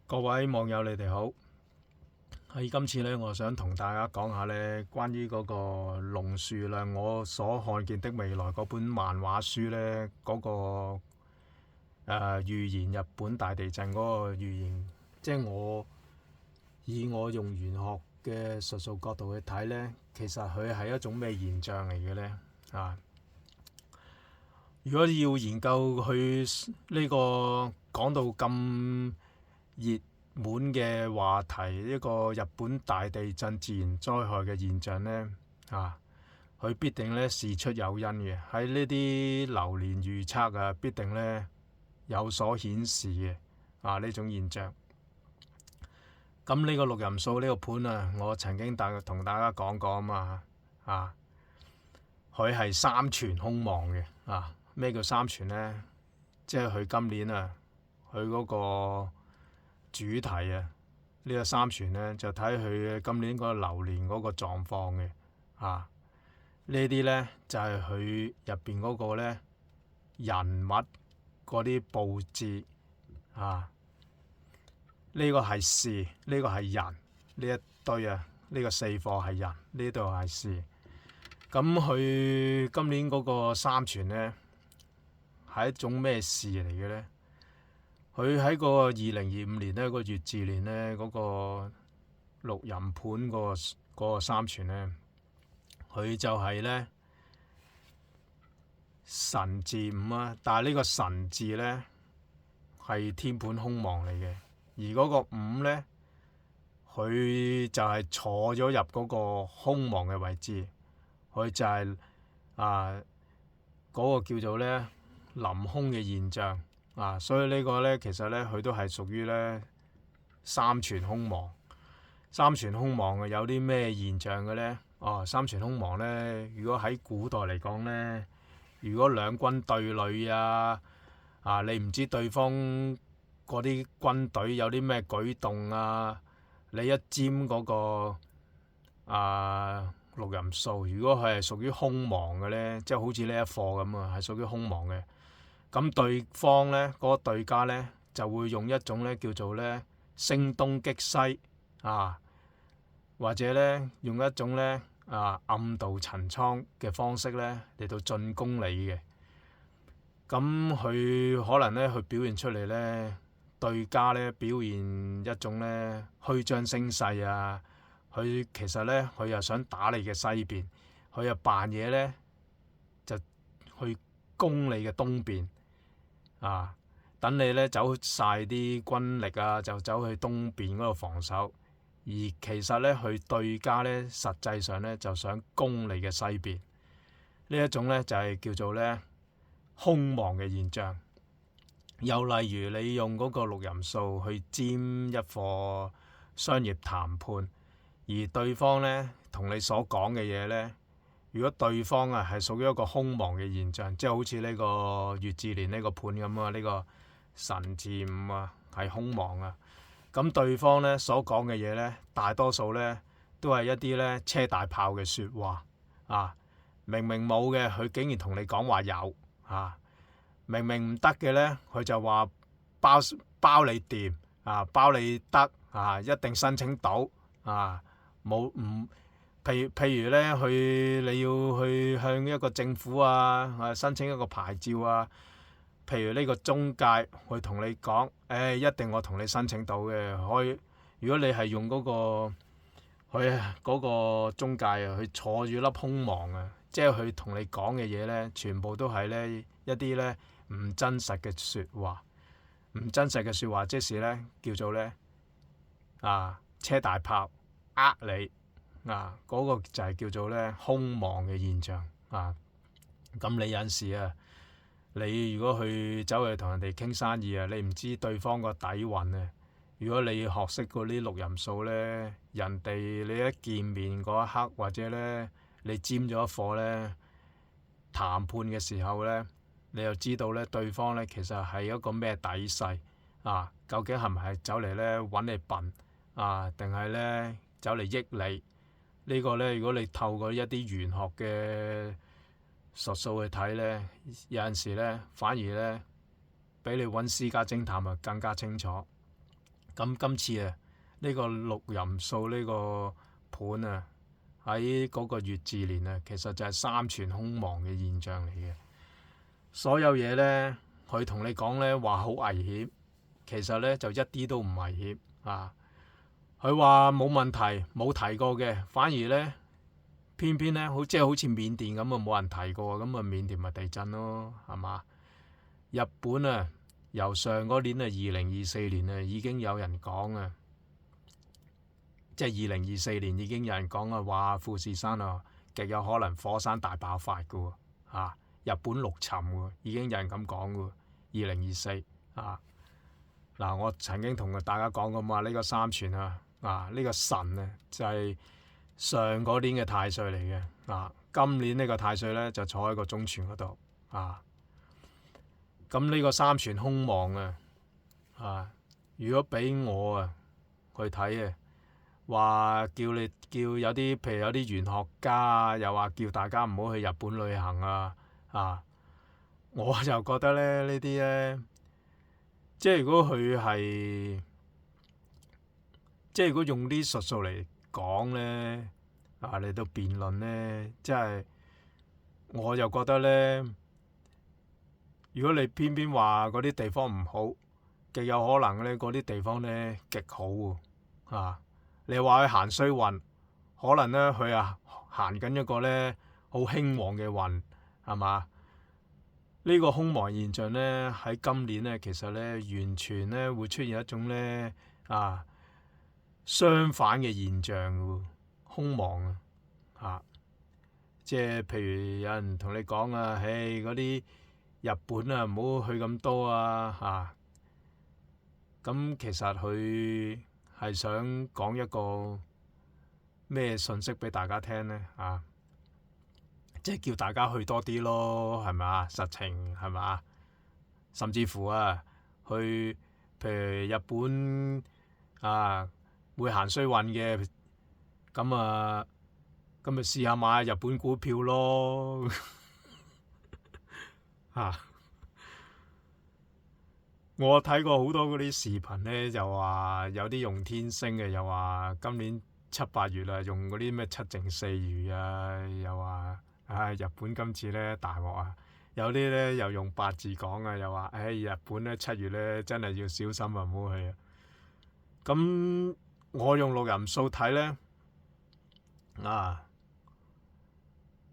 各位網友，你哋好。喺今次呢，我想同大家講下呢，關於嗰個龍樹亮我所看見的未來嗰本漫畫書呢，嗰、預言日本大地震嗰個預言，即係我用玄學嘅術數角度去睇呢，其實佢係一種咩現象嚟嘅呢？如果要研究佢呢個講到咁熱門嘅話題，一個日本大地震自然災害嘅現象呢，佢必定呢事出有因嘅。喺呢啲流年預測必定呢有所顯示嘅呢種現象。咁呢個六壬數呢個盤我曾經同大家講過佢係三全空亡嘅。咩叫三全呢？即係佢今年佢嗰個主題呢個三全呢，就睇佢今年嗰個流年嗰個狀況嘅。呢啲呢，就係佢入邊嗰個呢人物嗰啲佈置呢個係事，呢個係人，呢一堆呢個四課係人，呢度係事。咁佢今年嗰個三全呢，係一種咩事嚟嘅呢？佢喺個2025年呢個月字年呢，嗰個六壬盤嗰個三全呢，佢就係呢神字五但係呢個神字呢，係天盤空亡嚟嘅，而嗰個五呢，佢就係坐咗入嗰個空亡嘅位置，佢就係嗰個叫做呢臨空嘅現象所以呢個呢，其實呢，佢都係屬於呢三全空亡。三全空亡有啲咩現象嘅呢？三全空亡呢，如果喺古代嚟講呢，如果兩軍對壘你唔知對方嗰啲軍隊有啲咩舉動你一占嗰個六壬數，如果佢係屬於空亡嘅呢，即係好似呢一課咁係屬於空亡嘅。咁對方呢，嗰個對家呢，就會用一種呢叫做呢聲東擊西或者呢用一種呢暗度陳倉嘅方式呢嚟到進攻你嘅。咁佢可能呢，佢表現出嚟呢，對家呢表現一種呢虛張聲勢佢其實呢，佢又想打你嘅西邊，佢又扮嘢呢，就去攻你嘅東邊等你呢走晒啲軍力就走去東邊嗰度防守，而其實呢，佢對家呢，實際上呢，就想攻你嘅西邊。呢一種呢，就係叫做呢空亡嘅現象。又例如你用嗰個六壬數去占一課商業談判，而對方呢，同你所講嘅嘢呢，如果對方係屬於一個空亡嘅現象，即係好似呢個月字年呢個盤咁呢個神字五係空亡咁對方呢所講嘅嘢呢，大多數呢都係一啲呢車大炮嘅説話明明冇嘅，佢竟然同你講話有明明唔得嘅呢，佢就話包你掂包你得一定申請到冇唔譬如呢，你要去向一個政府申請一個牌照譬如呢個中介去同你講，一定我同你申請到嘅。如果你係用嗰個中介去坐住粒空亡即係佢同你講嘅嘢呢，全部都係呢一啲呢唔真實嘅説話。唔真實嘅説話，即是呢叫做呢車大炮你嗰個就係叫做呢空亡嘅現象咁你有陣時你如果去走去同人哋傾生意你唔知對方個底蘊如果你學識嗰啲六壬數呢，人哋你一見面嗰一刻，或者呢你占咗一課呢談判嘅時候呢，你又知道呢對方呢其實係一個咩底勢究竟係唔係走嚟呢揾你笨定係呢走嚟益你？呢個呢，如果你透過一啲玄學嘅術數去睇呢，有陣時呢反而呢比你揾私家偵探更加清楚。咁今次啊，呢個六壬數呢個盤啊，喺嗰個月字年啊，其實就係三全空亡嘅現象嚟嘅。所有嘢呢，佢同你講呢話好危險，其實呢就一啲都唔危險啊！佢話冇問題，冇提過嘅，反而呢，偏偏呢，即係好似緬甸咁啊，冇人提過，咁啊緬甸咪地震咯，係嘛？日本啊，由上嗰年啊2024年啊已經有人講啊，即係2024年已經有人講啊，話富士山啊極有可能火山大爆發嘅喎，日本陸沉喎，已經有人咁講嘅喎，2024啊。嗱，我曾經同大家講過嘛，呢個三全啊，呢個神啊就係上嗰年嘅太歲嚟嘅，今年呢個太歲咧就坐喺個中全嗰度，咁呢個三全空亡啊，如果俾我啊去睇啊，話叫有啲譬如有啲玄學家又話叫大家唔好去日本旅行我就覺得咧呢啲咧，即係如果佢係，即係如果用啲術數嚟講咧，嚟到辯論咧，即係我就覺得咧，如果你偏偏話嗰啲地方唔好，極有可能咧嗰啲地方咧極好喎，你話佢行衰運，可能咧佢行緊一個咧好興旺嘅運，係嘛？呢個空亡現象咧喺今年咧，其實咧完全咧會出現一種咧相反嘅現象喎，空亡即係譬如有人同你講嗰啲日本唔好去咁多咁其實佢係想講一個咩信息俾大家聽咧即係叫大家去多啲咯，係咪啊？實情係咪啊？甚至乎去譬如日本會行衰運嘅，咁咪試下買日本股票咯我睇過好多嗰啲視頻咧，就話有啲用天星嘅，又話今年7、8月用嗰啲咩七淨四餘又話日本今次咧大鑊有啲咧又用八字講又話日本咧7月咧真係要小心唔好去咁我用六壬數睇咧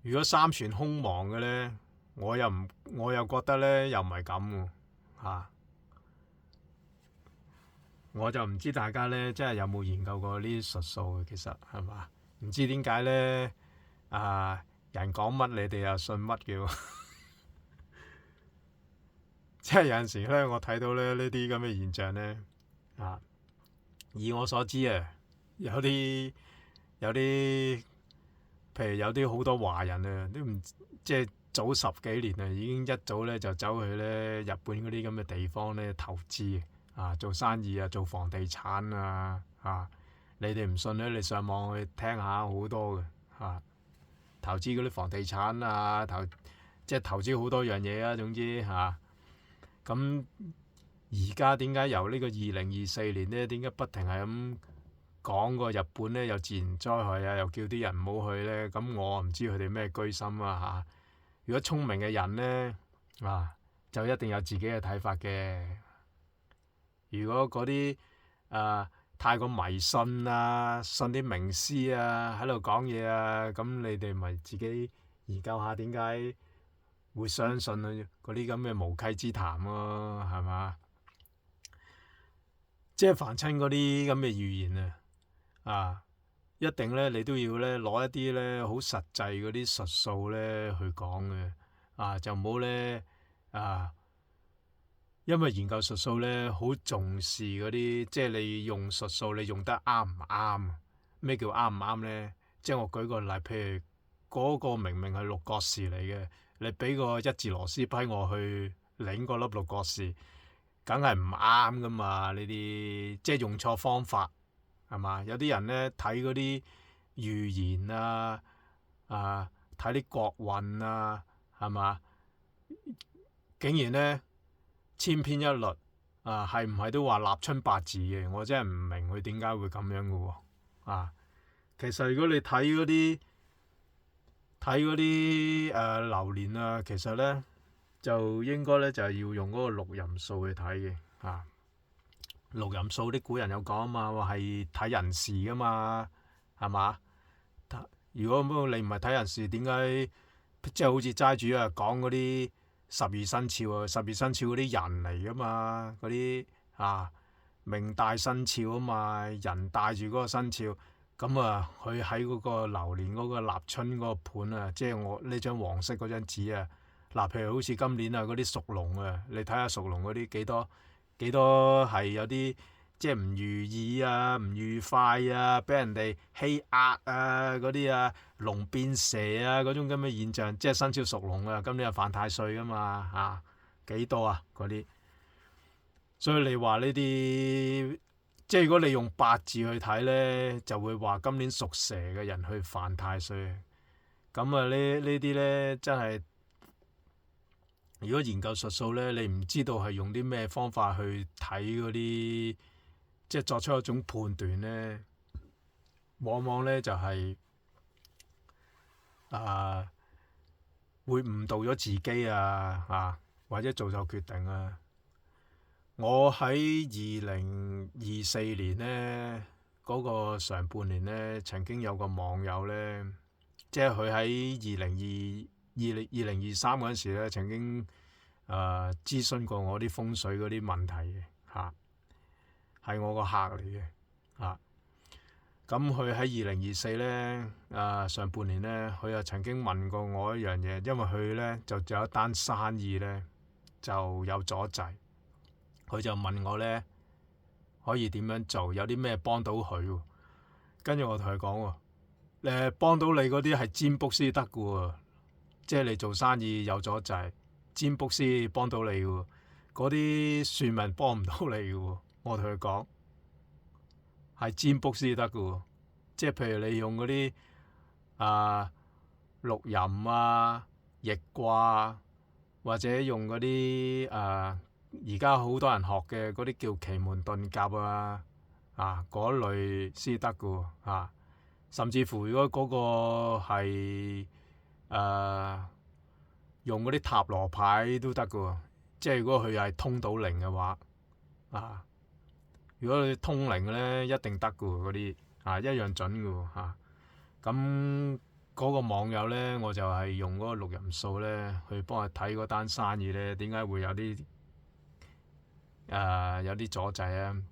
如果三全空亡嘅咧，我又覺得咧又唔係咁喎我就唔知大家咧真係有冇研究過呢啲術數，其實係嘛？唔知點解咧人講乜你哋又信乜嘅喎？即係有陣時咧，我睇到咧呢啲咁嘅現象咧以我所知有啲譬如有啲好多華人都唔即係早10幾年已經一早咧就走去咧日本嗰啲咁嘅地方咧投資做生意做房地產你哋唔信咧，你上網去聽下好多嘅投資嗰啲房地產即係投資好多樣嘢總之咁而家點解由呢個2024年咧，點解不停係咁講個日本咧有自然災害又叫啲人唔好去咧？咁我唔知佢哋咩居心如果聰明嘅人咧就一定有自己嘅睇法嘅。如果嗰啲太過迷信信啲名師喺度講嘢咁你哋咪自己研究下點解會相信嗰啲咁嘅無稽之談咯，係嘛？即係凡親嗰啲咁嘅預言一定咧你都要咧攞一啲咧好實際嗰啲術數咧去講嘅就唔好咧因為研究術數咧，好重視嗰啲，即係你用術數，你用得啱唔啱？咩叫啱唔啱咧？即係我舉個例，譬如嗰個明明係六角匙嚟嘅，你俾個一字螺絲批我去擰嗰粒六角匙，梗係唔啱噶嘛？呢啲即係用錯方法係嘛？有啲人咧睇嗰啲預言睇啲國運係嘛？竟然咧千篇一律係唔係都話立春八字嘅？我真係唔明佢點解會咁樣嘅喎。其實如果你睇流年啊，其實咧就應該咧就係要用嗰個六壬數去睇嘅。六壬數啲古人有講啊嘛，話係睇人事噶嘛，係嘛？如果你唔係睇人事，點解即係好似齋主啊講嗰啲十二生肖啊？十二生肖嗰啲人嚟噶嘛？嗰啲命帶生肖啊嘛，人帶住嗰個生肖，咁佢喺嗰個流年嗰個立春嗰個盤啊，即係我呢張黃色嗰張紙啊。譬如好似今年啊嗰啲屬龍啊，你睇下屬龍嗰啲幾多係有啲即係唔如意啊、唔愉快啊、俾人哋欺壓啊嗰啲啊，龍變蛇啊嗰種咁嘅現象，即係生肖屬龍啊，今年係犯太歲噶嘛幾多啊嗰啲，所以你話呢啲即係如果你用八字去睇咧，就會話今年屬蛇嘅人去犯太歲，咁呢啲咧真係。如果研究術數咧，你唔知道係用啲咩方法去睇嗰啲，即係作出一種判斷咧，往往咧就係會誤導咗自己或者做錯決定啊。我喺2024年咧嗰個上半年咧，曾經有個網友咧，即係佢喺2023嗰陣時咧，曾經諮詢過我啲風水嗰啲問題嘅係我個客嚟嘅咁佢喺2024咧上半年咧，佢又曾經問過我一樣嘢，因為佢咧就有一單生意咧就有阻滯，佢就問我咧可以點樣做，有啲咩幫到佢。跟住我同佢講喎，幫到你嗰啲係占卜先得嘅喎。即係你做生意有咗就係占卜師幫到你喎，嗰啲算命幫唔到你嘅喎。我同佢講係占卜師得嘅喎，即係譬如你用嗰啲六壬易卦或者用嗰啲而家好多人學嘅嗰啲叫奇門遁甲嗰類先得嘅喎。甚至乎如果嗰個係用嗰啲塔羅牌都得嘅喎，即係如果佢係通到靈嘅話如果你通靈咧一定得嘅喎，嗰啲一樣準嘅喎咁嗰個網友咧，我就係用嗰個六壬數咧去幫佢睇嗰單生意咧，點解會有啲阻滯啊？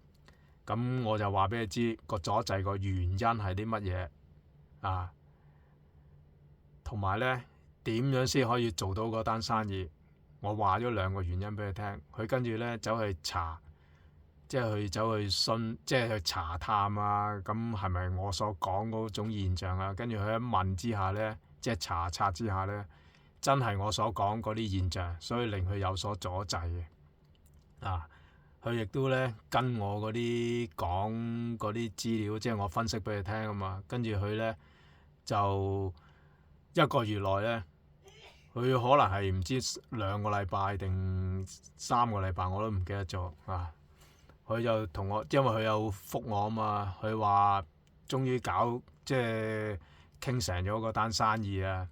咁我就話俾佢知個阻滯個原因係啲乜嘢同埋咧點樣先可以做到嗰單生意？我話咗2個原因俾佢聽，佢跟住咧走去查，即係走去即係去查探咁係咪我所講嗰種現象啊？跟住佢一問之下咧，即係查冊之下咧，真係我所講嗰啲現象，所以令佢有所阻滯嘅佢亦都咧跟我嗰啲講嗰啲資料，即係我分析俾佢聽啊嘛。跟住佢咧就1個月內咧，佢可能係唔知2個禮拜定3個禮拜，我都唔記得咗佢就同我，因為佢有覆我啊嘛，佢話終於即係傾成咗嗰單生意啊。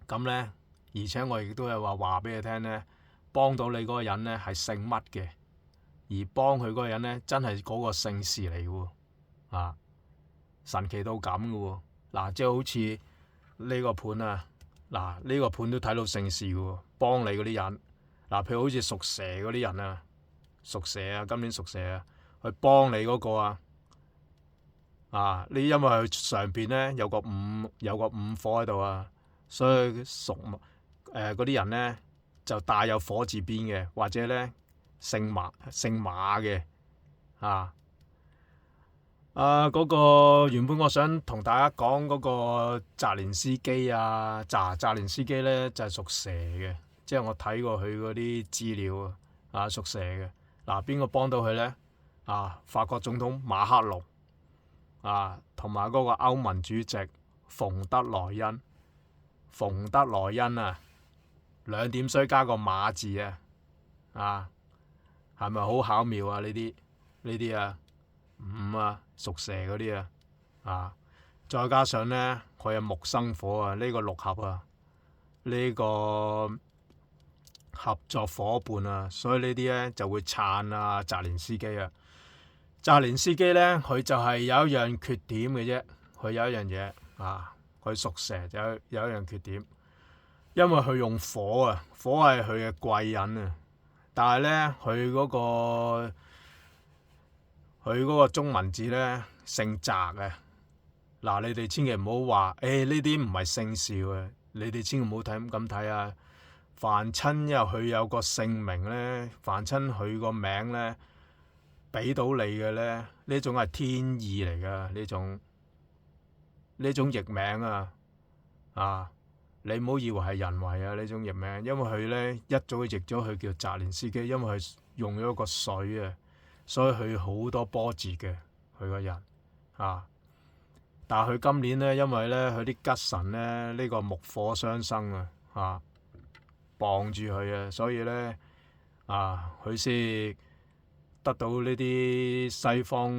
咁咧，而且我亦都係話俾佢聽咧，幫到你嗰個人咧係姓乜嘅。而幫佢嗰個人咧，真係嗰個姓氏嚟嘅喎，神奇到咁嘅喎，即係好似呢個盤呢個盤都睇到姓氏嘅喎，幫你嗰啲人，譬如好似屬蛇嗰啲人屬蛇今年屬蛇去幫你嗰個你因為佢上邊咧有個午火喺度所以屬嗰啲人咧就帶有火字邊嘅，或者咧姓馬嘅嗰個原本我想同大家講嗰個澤連斯基澤連斯基咧就係屬蛇嘅，即係我睇過佢嗰啲資料屬蛇嘅。邊個幫到佢咧？法國總統馬克龍同埋嗰個歐盟主席馮德萊恩。馮德萊恩2點水加個馬字係咪好巧妙啊？呢啲啊，五啊，屬蛇嗰啲啊，再加上咧佢係木生火啊，呢個六合啊，呢個合作伙伴啊，所以呢啲咧就會撐啊澤連斯基啊。澤連斯基咧，佢就係有一樣缺點嘅啫，佢有一樣嘢啊，佢屬蛇有一樣缺點，因為佢用火啊，火係佢嘅貴人啊，但係咧佢嗰個中文字咧姓澤啊。嗱，你哋千祈唔好話，呢啲唔係姓氏啊，你哋千祈唔好咁睇啊。凡親因為佢有個姓名咧，凡親佢個名咧，俾到你嘅咧，呢種係天意嚟噶，呢種譯名啊，你唔好以為係人為啊呢種譯名，因為佢咧一早就譯咗佢叫澤連斯基，因為佢用咗個水啊，所以佢好多波折嘅佢個人啊。但係佢今年咧，因為咧佢啲吉神咧呢個木火相生啊，傍住佢啊，所以咧佢先得到呢啲西方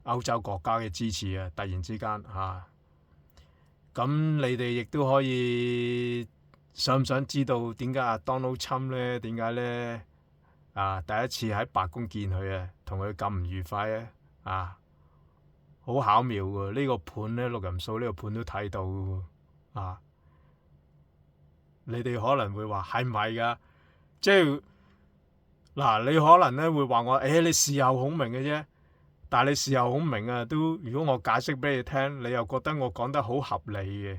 歐洲國家嘅支持啊！突然之間咁你哋亦都可以想唔想知道點解阿 Donald Trump 咧點解咧第一次喺白宮見佢啊，同佢咁唔愉快咧好巧妙喎！呢個盤咧，六壬數呢個盤都睇到喎你哋可能會話係唔係㗎？即係嗱，你可能咧會話我，你事後孔明嘅啫。但係你事後孔明啊，都如果我解釋俾你聽，你又覺得我講得好合理嘅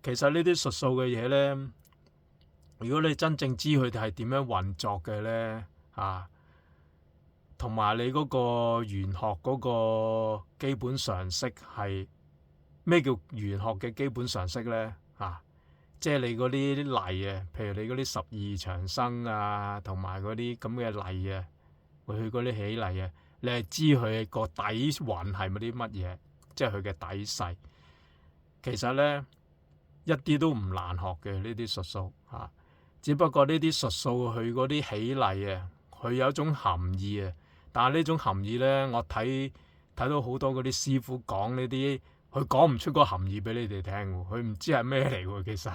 其實呢啲術數嘅嘢咧，如果你真正知佢哋係點樣運作嘅咧同埋你嗰個玄學嗰個基本常識係咩叫玄學嘅基本常識咧即係你嗰啲例啊，譬如你嗰啲十二長生啊，同埋嗰啲咁嘅例啊，佢嗰啲起例啊，你係知佢個底蘊係啲乜嘢，即係佢嘅底細。其實咧一啲都唔難學嘅呢啲術數只不過呢啲術數佢嗰啲起例啊，佢有一種含義啊。但係呢種含義咧，我睇到好多嗰啲師傅講呢啲，佢講唔出個含義俾你哋聽喎，佢唔知係咩嚟喎。其實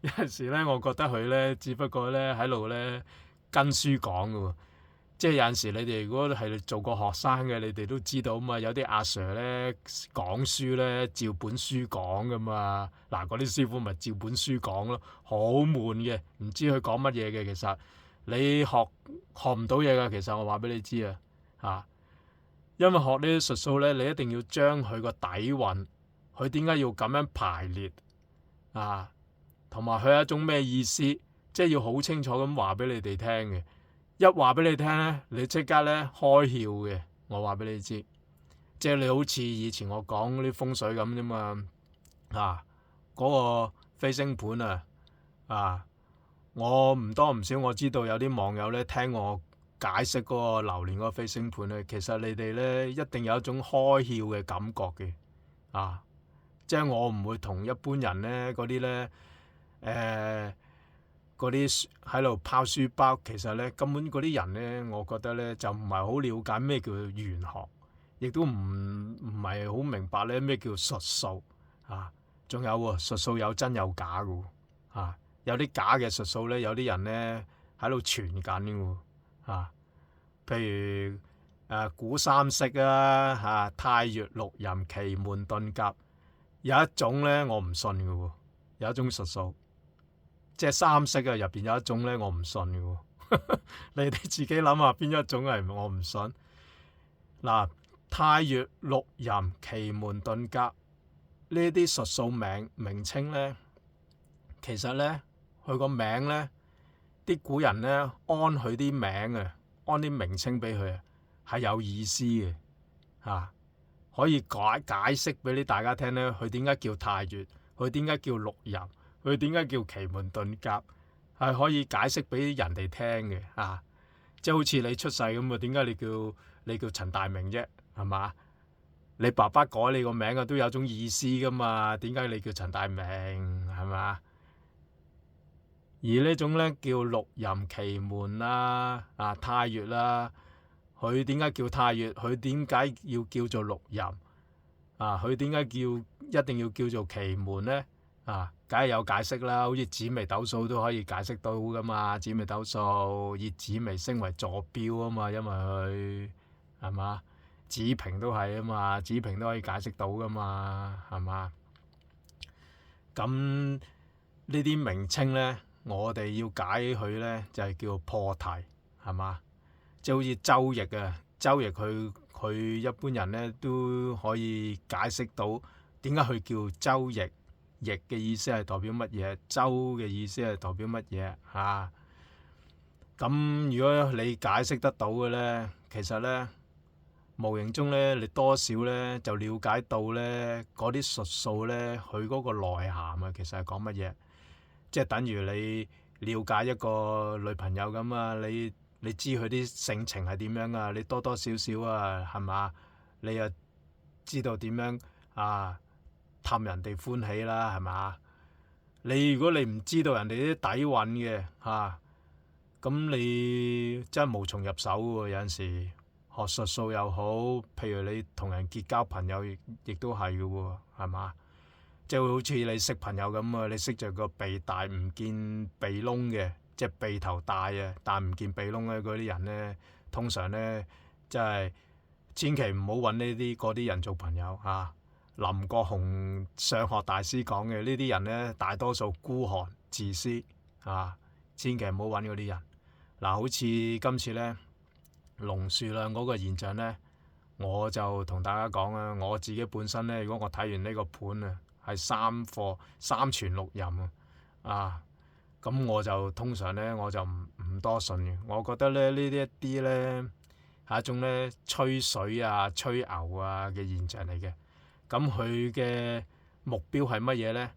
有陣時咧，我覺得佢咧，只不過咧喺度咧跟書講嘅喎。即係有陣時你哋如果係做過學生嘅，你哋都知道嘛。有啲阿 Sir 咧講書咧照本書講㗎嘛。嗱，嗰啲師傅咪照本書講咯，好悶嘅，唔知佢講乜嘢嘅其實。你學唔到嘢㗎，其實我話俾你知因為學呢啲術數咧，你一定要將佢個底蘊，佢點解要咁樣排列同埋佢係一種咩意思，即係要好清楚咁話俾你哋聽嘅。一話俾你聽咧，你即刻咧開竅嘅。我話俾你知，即係你好似以前我講啲風水咁啫嘛嗰個飛星盤我唔多唔少，我知道有啲網友咧聽我解釋嗰個流年嗰個飛星盤咧，其實你哋咧一定有一種開竅嘅感覺嘅即係我唔會同一般人咧嗰啲咧嗰啲喺度拋書包，其實咧根本嗰啲人咧，我覺得咧就唔係好了解咩叫玄學，亦都唔係好明白咧咩叫術數仲有術數有真有假嘅有啲假嘅術數咧，有啲人咧喺度傳緊嘅譬如古三式太乙六壬奇門遁甲，有一種咧我唔信嘅喎，有一種術數，即係三式入邊有一種咧我唔信嘅喎，你哋自己諗下邊一種係我唔信。嗱，太乙六壬奇門遁甲呢啲術數名稱咧，其實咧佢個名咧，啲古人咧安佢啲名安啲名稱俾佢係有意思嘅可以解釋俾啲大家聽咧，佢點解叫太乙，佢點解叫六壬，佢點解叫奇門遁甲，係可以解釋俾人哋聽嘅即係好似你出世咁啊，點解你叫陳大明啫，係嘛？你爸爸改你個名都有種意思噶嘛？點解你叫陳大明，係嘛？而呢種咧叫六壬奇門啦，太月啦，佢點解叫太月？佢點解要叫做六壬？佢點解一定要叫做奇門咧？梗係有解釋啦，好似紫微斗數都可以解釋到噶嘛。紫微斗數以紫微星為坐標啊嘛，因為佢係嘛，子平都係啊嘛，子平都可以解釋到噶嘛，係嘛？咁呢啲名稱咧，我哋要解佢咧就係叫破題，係嘛？即係好似周易啊，周易佢一般人咧都可以解釋到點解佢叫周易。易嘅意思係代表乜嘢？周嘅意思係代表乜嘢？咁如果你解釋得到嘅咧，其實咧無形中咧，你多少咧就了解到咧嗰啲術數咧，佢嗰個內涵啊，其實係講乜嘢？即係等於你了解一個女朋友咁啊，你知佢啲性情係點樣啊？你多多少少啊，係嘛？你又知道點樣氹人哋歡喜啦，係嘛？如果你唔知道人哋啲底蘊嘅咁你真係無從入手喎。有陣時學術數又好，譬如你同人結交朋友亦都係嘅喎，係嘛？即係好似你識朋友咁啊，你識著個鼻大唔見鼻窿嘅，即係鼻頭大啊，但唔見鼻窿嘅嗰啲人咧，通常咧真係千祈唔好揾呢啲嗰啲人做朋友林國雄上學大師講嘅呢啲人咧，大多數孤寒自私千祈唔好揾嗰啲人。好似今次咧龍樹亮嗰個現象咧，我就同大家講啊，我自己本身咧，如果我睇完呢個盤啊，係三全六壬咁我就通常咧我就唔多信嘅。我覺得咧呢啲一啲咧係一種咧吹水吹牛嘅現象嚟嘅。咁佢嘅目標係乜嘢咧？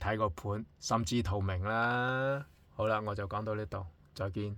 睇個盤心知肚明啦。好啦，我就講到呢度，再見。